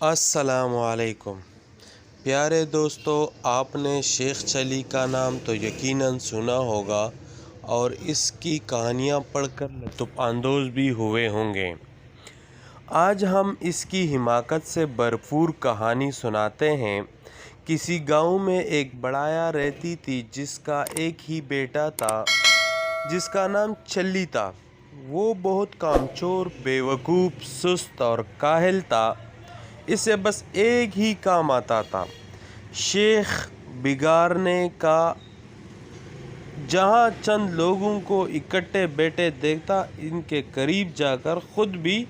السلام علیکم پیارے دوستو، آپ نے شیخ چلی کا نام تو یقیناً سنا ہوگا اور اس کی کہانیاں پڑھ کر لطف اندوز بھی ہوئے ہوں گے۔ آج ہم اس کی حماقت سے بھرپور کہانی سناتے ہیں۔ کسی گاؤں میں ایک بڑھیا رہتی تھی جس کا ایک ہی بیٹا تھا جس کا نام چلی تھا۔ وہ بہت کامچور، بے وقوف، سست اور کاہل تھا۔ اسے بس ایک ہی کام آتا تھا، شیخ بگاڑنے کا۔ جہاں چند لوگوں کو اکٹھے بیٹھے دیکھتا، ان کے قریب جا کر خود بھی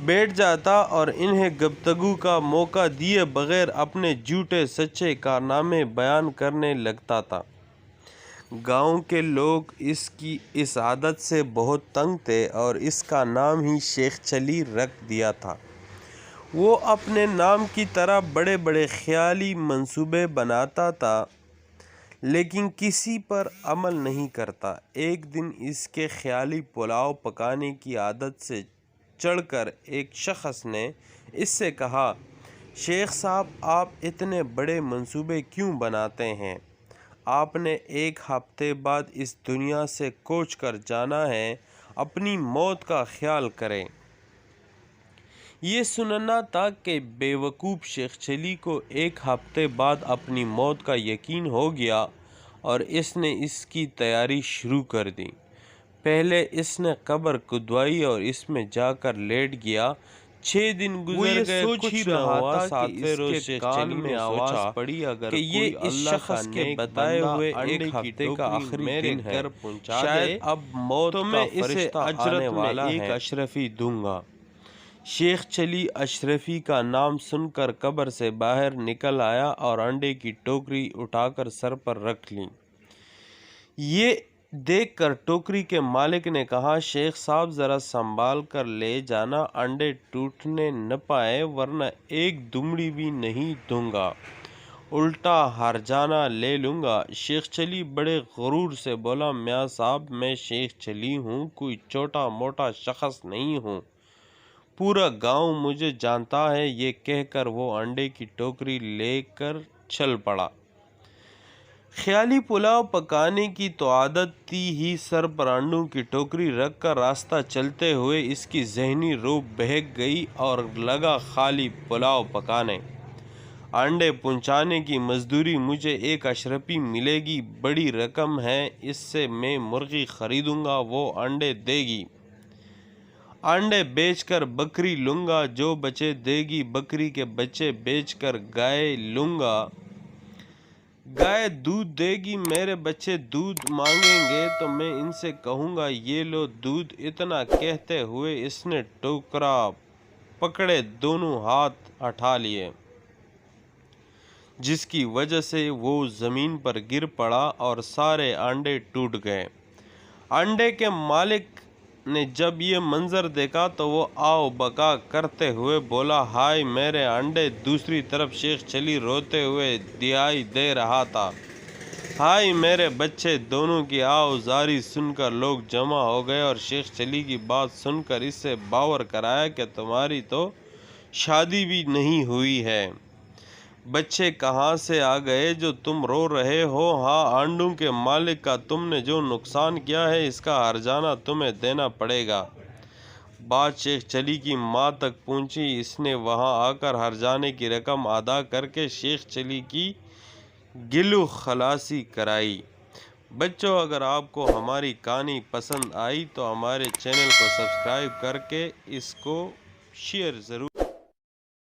بیٹھ جاتا اور انہیں گفتگو کا موقع دیے بغیر اپنے جھوٹے سچے کارنامے بیان کرنے لگتا تھا۔ گاؤں کے لوگ اس کی اس عادت سے بہت تنگ تھے اور اس کا نام ہی شیخ چلی رکھ دیا تھا۔ وہ اپنے نام کی طرح بڑے بڑے خیالی منصوبے بناتا تھا لیکن کسی پر عمل نہیں کرتا۔ ایک دن اس کے خیالی پلاؤ پکانے کی عادت سے چڑھ کر ایک شخص نے اس سے کہا، شیخ صاحب، آپ اتنے بڑے منصوبے کیوں بناتے ہیں؟ آپ نے ایک ہفتے بعد اس دنیا سے کوچ کر جانا ہے، اپنی موت کا خیال کریں۔ یہ سننا تھا کہ بے وقوف شیخ چلی کو ایک ہفتے بعد اپنی موت کا یقین ہو گیا اور اس نے اس کی تیاری شروع کر دی۔ پہلے اس نے قبر کھدوائی اور اس میں جا کر لیٹ گیا۔ 6 دن گزر گئے، کچھ نہ ہوا۔ ساتویں روز شیخ چلی نے آواز پڑی کہ یہ اس شخص کے بتائے ہوئے ایک ہفتے کا آخری دن ہے، شاید اب موت کا فرشتہ آنے والا ہے، ایک اشرفی دوں گا۔ شیخ چلی اشرفی کا نام سن کر قبر سے باہر نکل آیا اور انڈے کی ٹوکری اٹھا کر سر پر رکھ لی۔ یہ دیکھ کر ٹوکری کے مالک نے کہا، شیخ صاحب ذرا سنبھال کر لے جانا، انڈے ٹوٹنے نہ پائے ورنہ ایک دمڑی بھی نہیں دوں گا، الٹا ہرجانہ لے لوں گا۔ شیخ چلی بڑے غرور سے بولا، میاں صاحب میں شیخ چلی ہوں، کوئی چھوٹا موٹا شخص نہیں ہوں، پورا گاؤں مجھے جانتا ہے۔ یہ کہہ کر وہ انڈے کی ٹوکری لے کر چل پڑا۔ خیالی پلاؤ پکانے کی تو عادت تھی ہی، سر پر انڈوں کی ٹوکری رکھ کر راستہ چلتے ہوئے اس کی ذہنی روح بہک گئی اور لگا خالی پلاؤ پکانے۔ انڈے پہنچانے کی مزدوری مجھے ایک اشرفی ملے گی، بڑی رقم ہے، اس سے میں مرغی خریدوں گا، وہ انڈے دے گی، انڈے بیچ کر بکری لوں گا، جو بچے دے گی بکری کے بچے بیچ کر گائے لوں گا، گائے دودھ دے گی، میرے بچے دودھ مانگیں گے تو میں ان سے کہوں گا یہ لو دودھ۔ اتنا کہتے ہوئے اس نے ٹوکرا پکڑے دونوں ہاتھ اٹھا لیے، جس کی وجہ سے وہ زمین پر گر پڑا اور سارے انڈے ٹوٹ گئے۔ انڈے کے مالک نے جب یہ منظر دیکھا تو وہ آو بکا کرتے ہوئے بولا، ہائے میرے انڈے! دوسری طرف شیخ چلی روتے ہوئے دہائی دے رہا تھا، ہائے میرے بچے! دونوں کی آو زاری سن کر لوگ جمع ہو گئے اور شیخ چلی کی بات سن کر اس سے باور کرایا کہ تمہاری تو شادی بھی نہیں ہوئی ہے، بچے کہاں سے آ گئے جو تم رو رہے ہو؟ ہاں، انڈوں کے مالک کا تم نے جو نقصان کیا ہے اس کا ہرجانہ تمہیں دینا پڑے گا۔ بات شیخ چلی کی ماں تک پہنچی، اس نے وہاں آ کر ہرجانے کی رقم ادا کر کے شیخ چلی کی گلو خلاصی کرائی۔ بچوں، اگر آپ کو ہماری کہانی پسند آئی تو ہمارے چینل کو سبسکرائب کر کے اس کو شیئر ضرور